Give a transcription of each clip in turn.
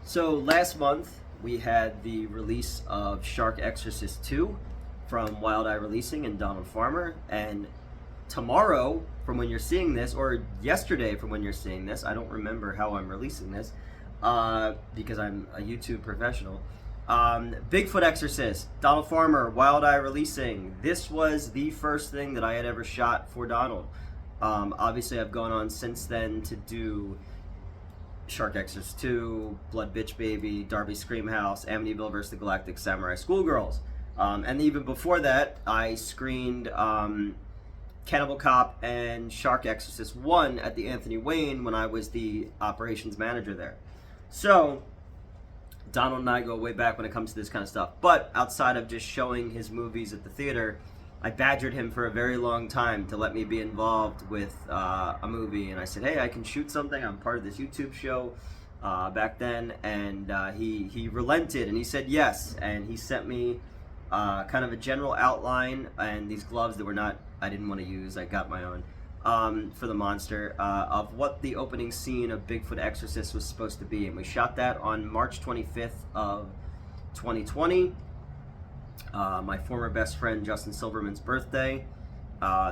So last month we had the release of Shark Exorcist 2 from Wild Eye Releasing and Donald Farmer, and tomorrow from when you're seeing this, or yesterday from when you're seeing this, I don't remember how I'm releasing this because I'm a YouTube professional. Bigfoot Exorcist, Donald Farmer, Wild Eye Releasing. This was the first thing that I had ever shot for Donald. Obviously I've gone on since then to do Shark Exorcist 2, Blood Bitch Baby, Darby Screamhouse, Amityville vs. the Galactic Samurai Schoolgirls. And even before that, I screened Cannibal Cop and Shark Exorcist 1 at the Anthony Wayne when I was the operations manager there. So, Donald and I go way back when it comes to this kind of stuff. But outside of just showing his movies at the theater, I badgered him for a very long time to let me be involved with a movie, and I said, hey, I can shoot something, I'm part of this YouTube show back then, and he relented, and he said yes, and he sent me kind of a general outline, and these gloves that I didn't want to use, I got my own, for the monster, of what the opening scene of Bigfoot Exorcist was supposed to be, and we shot that on March 25th of 2020. My former best friend Justin Silverman's birthday.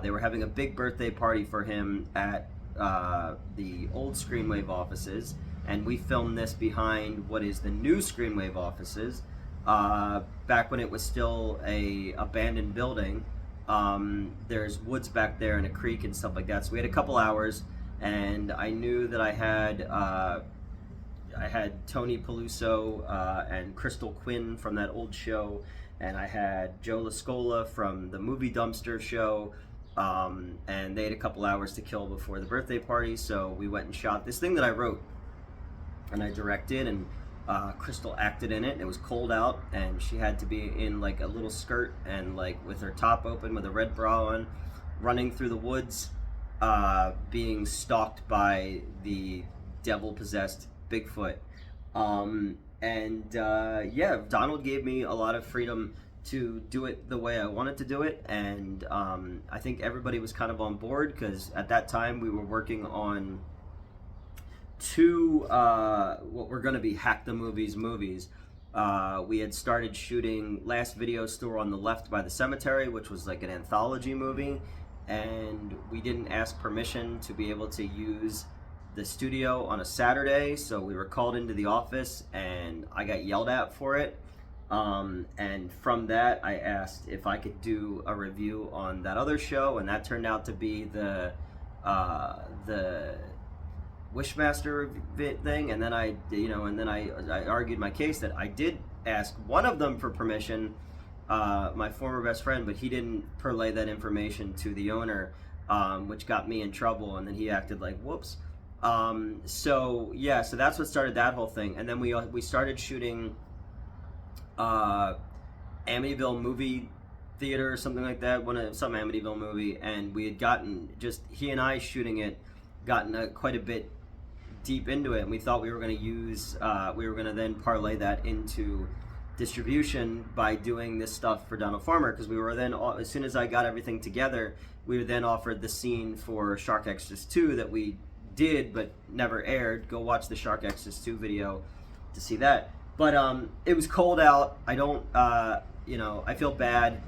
They were having a big birthday party for him at the old Screenwave offices, and we filmed this behind what is the new Screenwave offices, back when it was still a abandoned building. There's woods back there and a creek and stuff like that, so we had a couple hours, and I knew that I had Tony Peluso and Crystal Quinn from that old show, and I had Joe Lascola from the Movie Dumpster show, and they had a couple hours to kill before the birthday party, so we went and shot this thing that I wrote, and I directed, and Crystal acted in it, and it was cold out, and she had to be in like a little skirt, and like with her top open, with a red bra on, running through the woods, being stalked by the devil-possessed Bigfoot. Yeah, Donald gave me a lot of freedom to do it the way I wanted to do it, and I think everybody was kind of on board, because at that time we were working on two what were going to be Hack the Movies movies. We had started shooting Last Video Store on the Left by the Cemetery, which was like an anthology movie, and we didn't ask permission to be able to use the studio on a Saturday, so we were called into the office and I got yelled at for it, and from that I asked if I could do a review on that other show, and that turned out to be the Wishmaster thing, and then I argued my case that I did ask one of them for permission, my former best friend, but he didn't relay that information to the owner, which got me in trouble, and then he acted like whoops. So that's what started that whole thing, and then we started shooting Amityville movie theater or something like that, some Amityville movie, and we had gotten, just he and I shooting it, gotten quite a bit deep into it, and we thought we were going to then parlay that into distribution by doing this stuff for Donald Farmer, because we were then, as soon as I got everything together, we were then offered the scene for Shark Exorcist 2 that we did but never aired. Go watch the Shark Exorcist 2 video to see that. But it was cold out. I don't I feel bad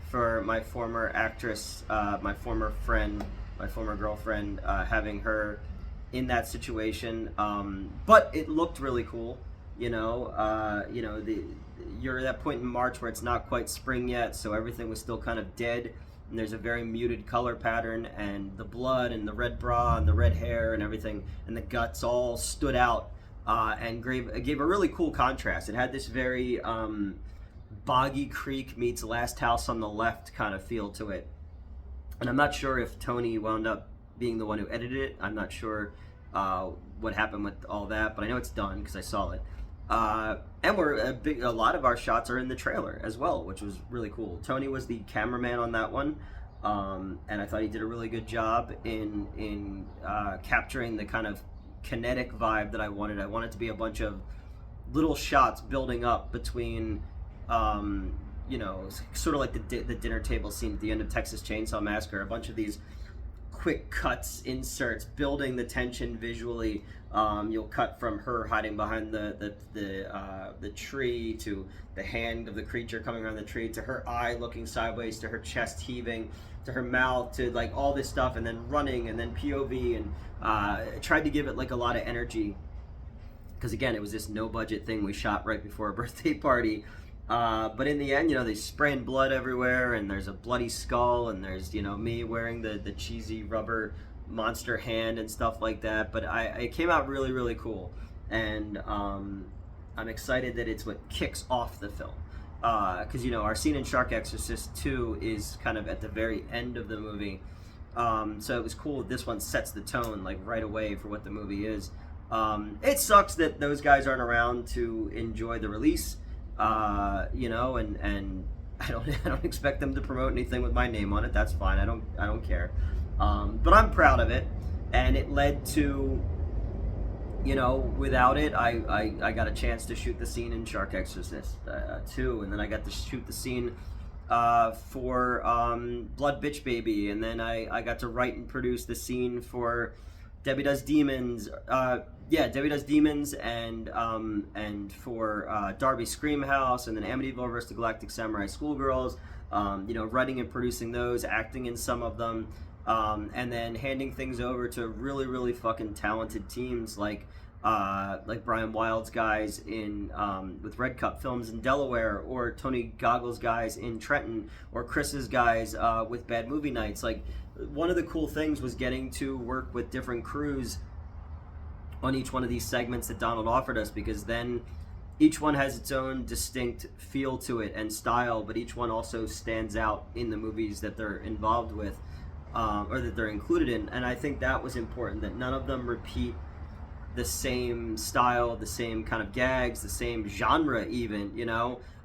for my former actress, my former friend, my former girlfriend, having her in that situation, but it looked really cool. You're at that point in March where it's not quite spring yet, so everything was still kind of dead, and there's a very muted color pattern, and the blood and the red bra and the red hair and everything and the guts all stood out, and gave a really cool contrast. It had this very Boggy Creek meets Last House on the Left kind of feel to it, and I'm not sure if Tony wound up being the one who edited it. I'm not sure what happened with all that, but I know it's done because I saw it. And a lot of our shots are in the trailer as well, which was really cool. Tony was the cameraman on that one, and I thought he did a really good job in capturing the kind of kinetic vibe that I wanted. I wanted to be a bunch of little shots building up between, sort of like the dinner table scene at the end of Texas Chainsaw Massacre, a bunch of these quick cuts, inserts, building the tension visually. You'll cut from her hiding behind the tree, to the hand of the creature coming around the tree, to her eye looking sideways, to her chest heaving, to her mouth, to like all this stuff, and then running, and then POV, and tried to give it like a lot of energy. Because again, it was this no budget thing we shot right before a birthday party. But in the end, they spraying blood everywhere, and there's a bloody skull, and there's, me wearing the cheesy rubber monster hand and stuff like that. But it came out really, really cool. And I'm excited that it's what kicks off the film. Because, our scene in Shark Exorcist 2 is kind of at the very end of the movie. So it was cool that this one sets the tone, like, right away for what the movie is. It sucks that those guys aren't around to enjoy the release. And I don't expect them to promote anything with my name on it. That's fine. I don't care. But I'm proud of it, and it led to, without it, I got a chance to shoot the scene in Shark Exorcist 2, and then I got to shoot the scene for Blood Bitch Baby, and then I got to write and produce the scene for Debbie Does Demons. Debbie Does Demons, and for Darby Screamhouse, and then Amityville vs. the Galactic Samurai Schoolgirls. Writing and producing those, acting in some of them, and then handing things over to really, really fucking talented teams like Brian Wild's guys in with Red Cup Films in Delaware, or Tony Goggles' guys in Trenton, or Chris's guys with Bad Movie Nights. Like, one of the cool things was getting to work with different crews on each one of these segments that Donald offered us, because then each one has its own distinct feel to it and style, but each one also stands out in the movies that they're involved with, or that they're included in. And I think that was important, that none of them repeat the same style, the same kind of gags, the same genre even,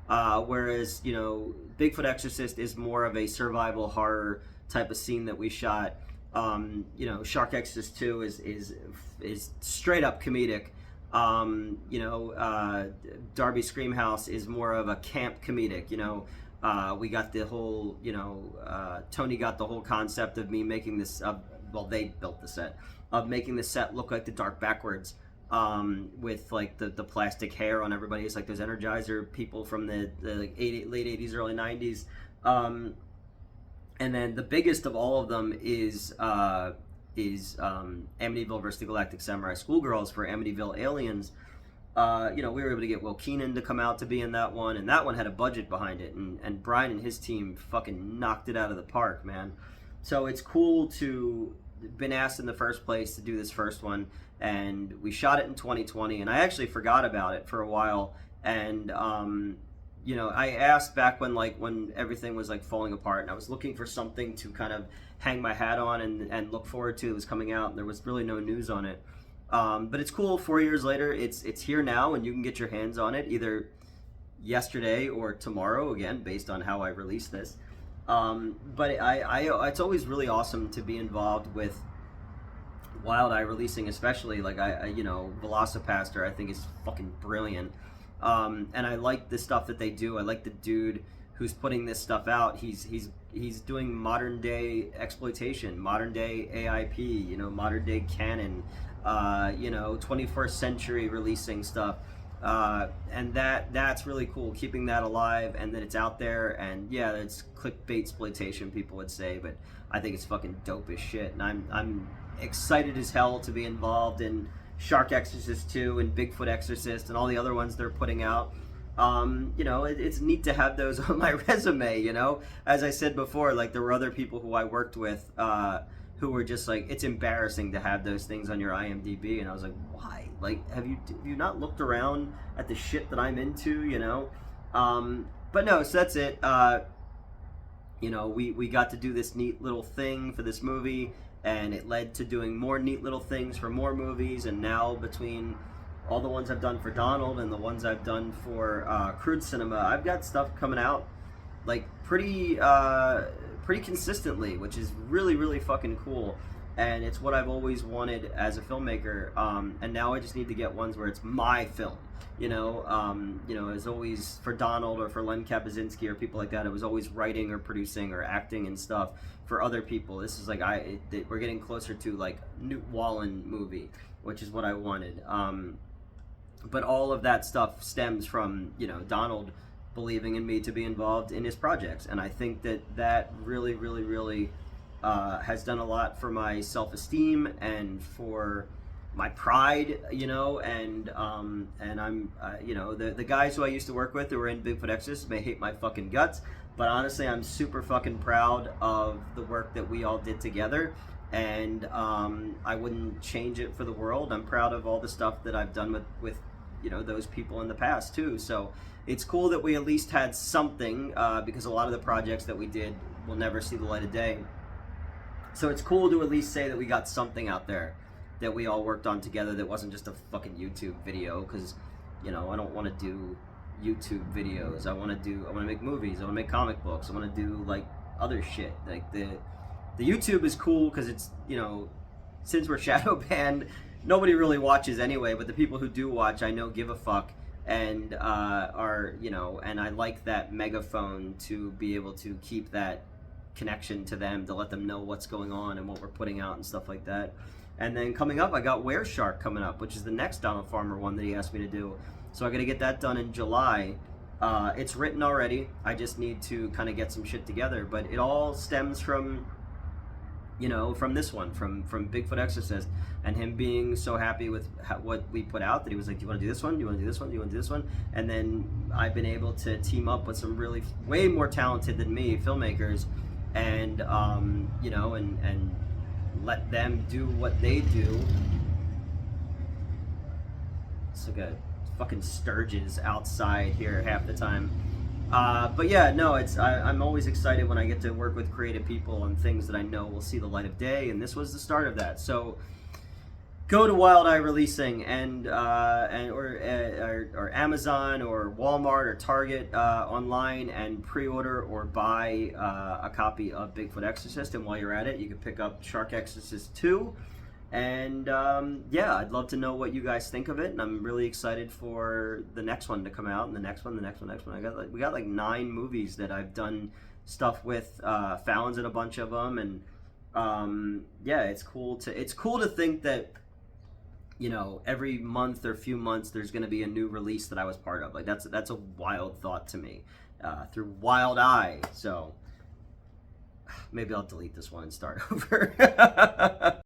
whereas, Bigfoot Exorcist is more of a survival horror type of scene that we shot. Shark Exorcist 2 is straight up comedic. Darby Screamhouse is more of a camp comedic. We got the whole, Tony got the whole concept of me making this, they built the set, of making the set look like the Dark Backwards, with like the plastic hair on everybody. It's like those Energizer people from the late 80s, early 90s. And then the biggest of all of them is Amityville vs. the Galactic Samurai Schoolgirls for Amityville Aliens. We were able to get Will Keenan to come out to be in that one, and that one had a budget behind it, and Brian and his team fucking knocked it out of the park, man. So it's cool to been asked in the first place to do this first one, and we shot it in 2020, and I actually forgot about it for a while, and I asked back when everything was like falling apart, and I was looking for something to kind of hang my hat on and look forward to. It was coming out, and there was really no news on it. But it's cool. 4 years later, it's here now, and you can get your hands on it either yesterday or tomorrow, again, based on how I release this. But it's always really awesome to be involved with Wild Eye releasing, especially like Velocipaster, I think is fucking brilliant. And I like the stuff that they do. I like the dude who's putting this stuff out. He's doing modern day exploitation, modern day AIP, modern day canon, 21st century releasing stuff. And that's really cool, keeping that alive, and that it's out there. And yeah, it's clickbait exploitation, people would say, but I think it's fucking dope as shit. And I'm excited as hell to be involved in Shark Exorcist 2 and Bigfoot Exorcist and all the other ones they're putting out. It's neat to have those on my resume, As I said before, like, there were other people who I worked with who were just like, it's embarrassing to have those things on your IMDb. And I was like, why? Like, have you not looked around at the shit that I'm into, But no, so that's it. We got to do this neat little thing for this movie, and it led to doing more neat little things for more movies. And now, between all the ones I've done for Donald and the ones I've done for Crude Cinema, I've got stuff coming out like pretty consistently, which is really, really fucking cool. and it's what I've always wanted as a filmmaker. And now I just need to get ones where it's my film. As always for Donald or for Len Kapuzinski or people like that, it was always writing or producing or acting and stuff for other people. This is like we're getting closer to like Newt Wallen movie, which is what I wanted. But all of that stuff stems from Donald believing in me to be involved in his projects, and I think that really, really, really has done a lot for my self-esteem and for my pride, and I'm the guys who I used to work with who were in Bigfoot Exorcist may hate my fucking guts, but honestly I'm super fucking proud of the work that we all did together, and I wouldn't change it for the world. I'm proud of all the stuff that I've done with those people in the past too. So it's cool that we at least had something, because a lot of the projects that we did will never see the light of day. So it's cool to at least say that we got something out there that we all worked on together that wasn't just a fucking YouTube video, because I don't want to do YouTube videos. I want to make movies. I want to make comic books. I want to do like other shit. Like the YouTube is cool because it's since we're shadow banned, nobody really watches anyway, but the people who do watch, I know, give a fuck, and and I like that megaphone to be able to keep that connection to them, to let them know what's going on and what we're putting out and stuff like that. And then coming up, I got Were Shark coming up, which is the next Donald Farmer one that he asked me to do. So I got to get that done in July. It's written already. I just need to kind of get some shit together, but it all stems from from this one, from Bigfoot Exorcist, and him being so happy with what we put out that he was like, do you want to do this one? Do you want to do this one? Do you want to do this one? And then I've been able to team up with some really way more talented than me filmmakers, and and let them do what they do. It's like a fucking sturges outside here half the time. But yeah, no, I'm always excited when I get to work with creative people on things that I know will see the light of day, and this was the start of that. So go to Wild Eye Releasing or Amazon or Walmart or Target online and pre-order or buy a copy of Bigfoot Exorcist. And while you're at it, you can pick up Shark Exorcist 2. And yeah, I'd love to know what you guys think of it, and I'm really excited for the next one to come out, and the next one. We got like 9 movies that I've done stuff with. Fallon's in a bunch of them, and yeah, it's cool to think that every month or few months there's going to be a new release that I was part of. Like that's a wild thought to me through Wild Eye. So maybe I'll delete this one and start over.